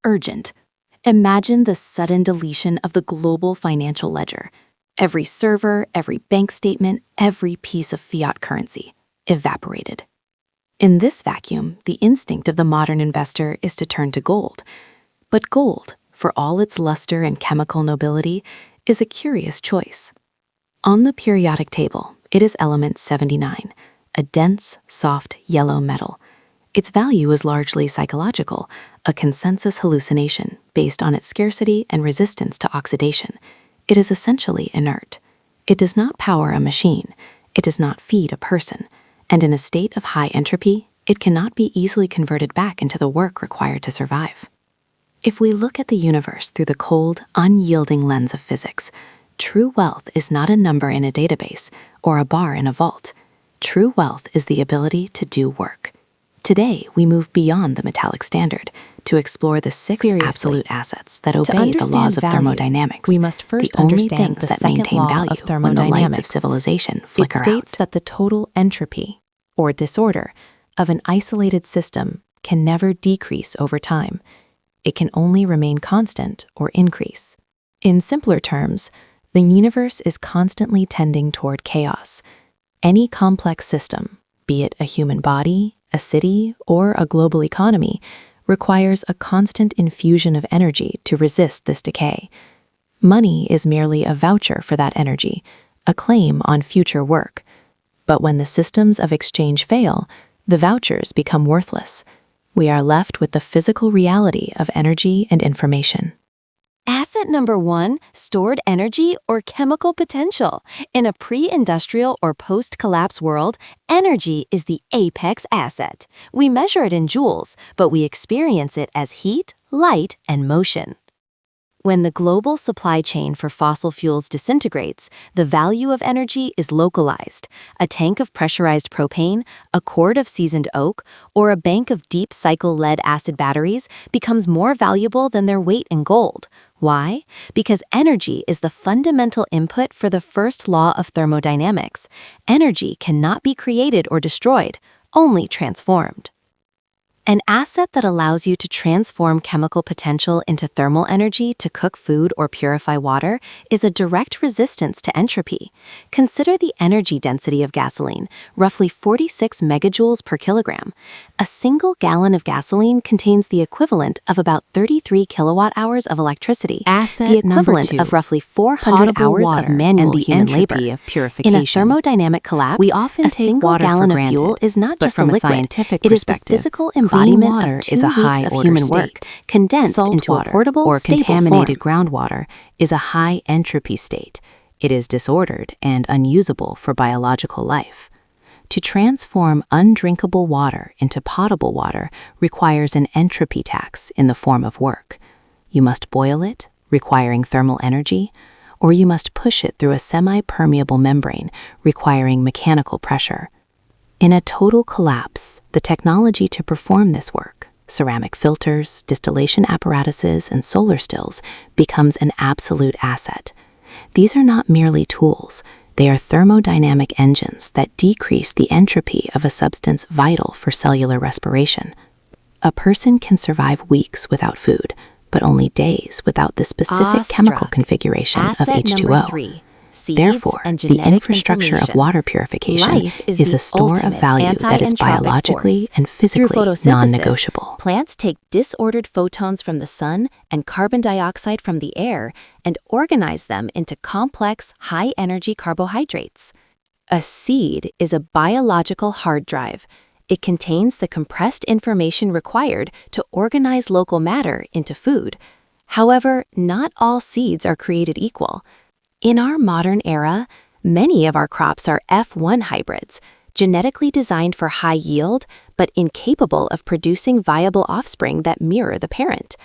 urgent. Imagine the sudden deletion of the global financial ledger. Every server, every bank statement, every piece of fiat currency evaporated. In this vacuum, the instinct of the modern investor is to turn to gold. But gold, for all its luster and chemical nobility, is a curious choice. On the periodic table, it is element 79, a dense, soft, yellow metal. Its value is largely psychological, a consensus hallucination based on its scarcity and resistance to oxidation. It is essentially inert. It does not power a machine. It does not feed a person. And in a state of high entropy, it cannot be easily converted back into the work required to survive. If we look at the universe through the cold, unyielding lens of physics, true wealth is not a number in a database or a bar in a vault. True wealth is the ability to do work. Today, we move beyond the metallic standard to explore the six absolute assets that obey the laws of thermodynamics. We must first the only understand things the that second maintain law value of when the lights of thermodynamics. civilization flicker It states out. that the total entropy, or disorder, of an isolated system can never decrease over time. It can only remain constant or increase. In simpler terms, the universe is constantly tending toward chaos. Any complex system, be it a human body, a city, or a global economy, requires a constant infusion of energy to resist this decay. Money is merely a voucher for that energy, a claim on future work. But when the systems of exchange fail, the vouchers become worthless. We are left with the physical reality of energy and information. Asset number 1, stored energy or chemical potential. In a pre-industrial or post-collapse world, energy is the apex asset. We measure it in joules, but we experience it as heat, light, and motion. When the global supply chain for fossil fuels disintegrates, the value of energy is localized. A tank of pressurized propane, a cord of seasoned oak, or a bank of deep-cycle lead-acid batteries becomes more valuable than their weight in gold. Why? Because energy is the fundamental input for the first law of thermodynamics. Energy cannot be created or destroyed, only transformed. An asset that allows you to transform chemical potential into thermal energy to cook food or purify water is a direct resistance to entropy. Consider the energy density of gasoline, roughly 46 megajoules per kilogram. A single gallon of gasoline contains the equivalent of about 33 kilowatt-hours of electricity, the equivalent of roughly 400 hours of manual human labor. In a thermodynamic collapse, We often a take single water for gallon of granted, fuel is not but just from a a liquid, scientific it is the perspective, physical clean embodiment water of 2 is a weeks of high-order human state. work, condensed Salt into water a portable, or stable contaminated form. groundwater is a high entropy state. It is disordered and unusable for biological life. To transform undrinkable water into potable water requires an entropy tax in the form of work. You must boil it, requiring thermal energy, or you must push it through a semi-permeable membrane, requiring mechanical pressure. In a total collapse, the technology to perform this work, ceramic filters, distillation apparatuses, and solar stills, becomes an absolute asset. These are not merely tools. They are thermodynamic engines that decrease the entropy of a substance vital for cellular respiration. A person can survive weeks without food, but only days without the specific chemical configuration of Asset H2O. number 3. Seeds Therefore, and the genetic infrastructure of information. water purification Life is is the a store of ultimate value that is anti-entropic biologically force. and Through physically photosynthesis, non-negotiable. plants take disordered photons from the sun and carbon dioxide from the air and organize them into complex, high-energy carbohydrates. A seed is a biological hard drive. It contains the compressed information required to organize local matter into food. However, not all seeds are created equal. In our modern era, many of our crops are F1 hybrids, genetically designed for high yield, but incapable of producing viable offspring that mirror the parent.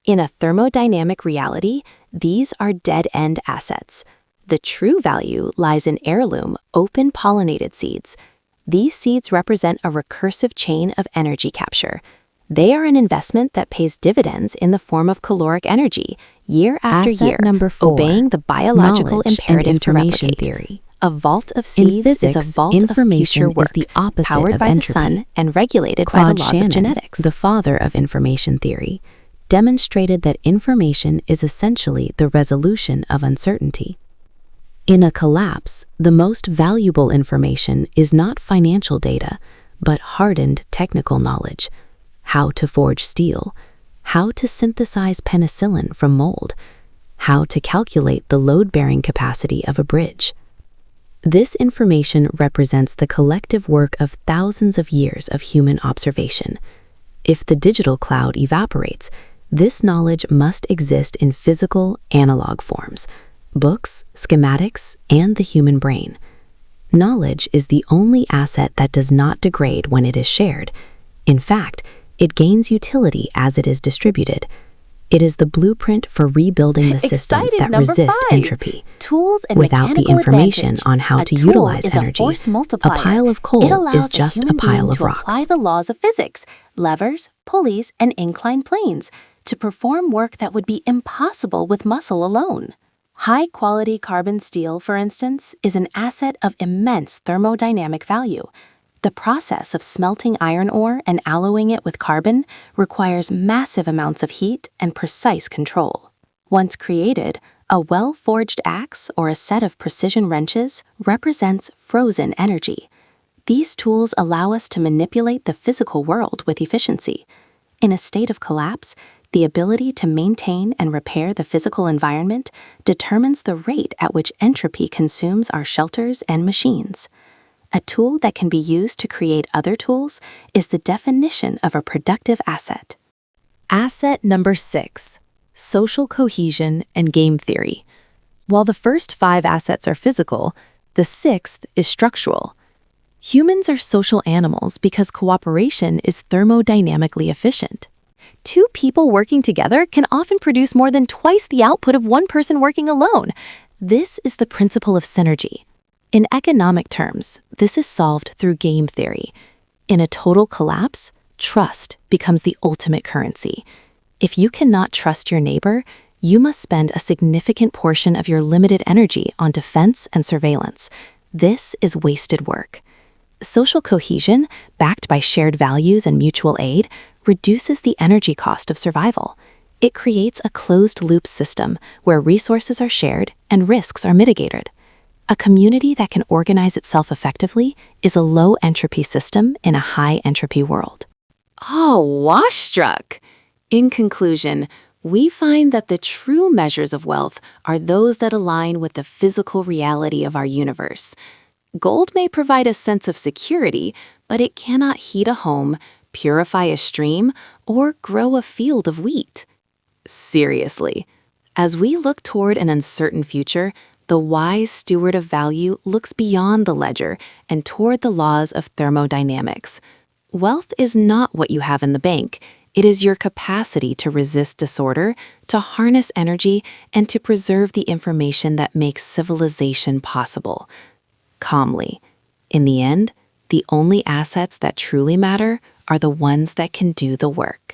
In a thermodynamic reality, these are dead-end assets. The true value lies in heirloom, open-pollinated seeds. These seeds represent a recursive chain of energy capture. They are an investment that pays dividends in the form of caloric energy, year after Asset year, number 4, obeying the biological knowledge and imperative to information replicate. theory. A vault of In seeds is a physics, vault of information future is work, the opposite powered of by entropy. the sun and regulated by Claude the laws Shannon, of genetics. the father of information theory, demonstrated that information is essentially the resolution of uncertainty. In a collapse, the most valuable information is not financial data, but hardened technical knowledge: how to forge steel, how to synthesize penicillin from mold, how to calculate the load-bearing capacity of a bridge. This information represents the collective work of thousands of years of human observation. If the digital cloud evaporates, this knowledge must exist in physical, analog forms: books, schematics, and the human brain. Knowledge is the only asset that does not degrade when it is shared. In fact, it gains utility as it is distributed. It is the blueprint for rebuilding the systems that resist entropy. Tools and Without the mechanical information advantage. on how A to tool utilize is a energy, force a multiplier. pile of coal It allows is just human a pile being of to rocks. apply the laws of physics, levers, pulleys, and inclined planes to perform work that would be impossible with muscle alone. High-quality carbon steel, for instance, is an asset of immense thermodynamic value. The process of smelting iron ore and alloying it with carbon requires massive amounts of heat and precise control. Once created, a well-forged axe or a set of precision wrenches represents frozen energy. These tools allow us to manipulate the physical world with efficiency. In a state of collapse, the ability to maintain and repair the physical environment determines the rate at which entropy consumes our shelters and machines. A tool that can be used to create other tools is the definition of a productive asset. Asset number 6, social cohesion and game theory. While the first 5 assets are physical, the 6th is structural. Humans are social animals because cooperation is thermodynamically efficient. 2 people working together can often produce more than twice the output of 1 person working alone. This is the principle of synergy. In economic terms, this is solved through game theory. In a total collapse, trust becomes the ultimate currency. If you cannot trust your neighbor, you must spend a significant portion of your limited energy on defense and surveillance. This is wasted work. Social cohesion, backed by shared values and mutual aid, reduces the energy cost of survival. It creates a closed-loop system where resources are shared and risks are mitigated. A community that can organize itself effectively is a low-entropy system in a high-entropy world. Oh, awestruck! In conclusion, we find that the true measures of wealth are those that align with the physical reality of our universe. Gold may provide a sense of security, but it cannot heat a home, purify a stream, or grow a field of wheat. Seriously, as we look toward an uncertain future, the wise steward of value looks beyond the ledger and toward the laws of thermodynamics. Wealth is not what you have in the bank. It is your capacity to resist disorder, to harness energy, and to preserve the information that makes civilization possible. Calmly. In the end, the only assets that truly matter are the ones that can do the work.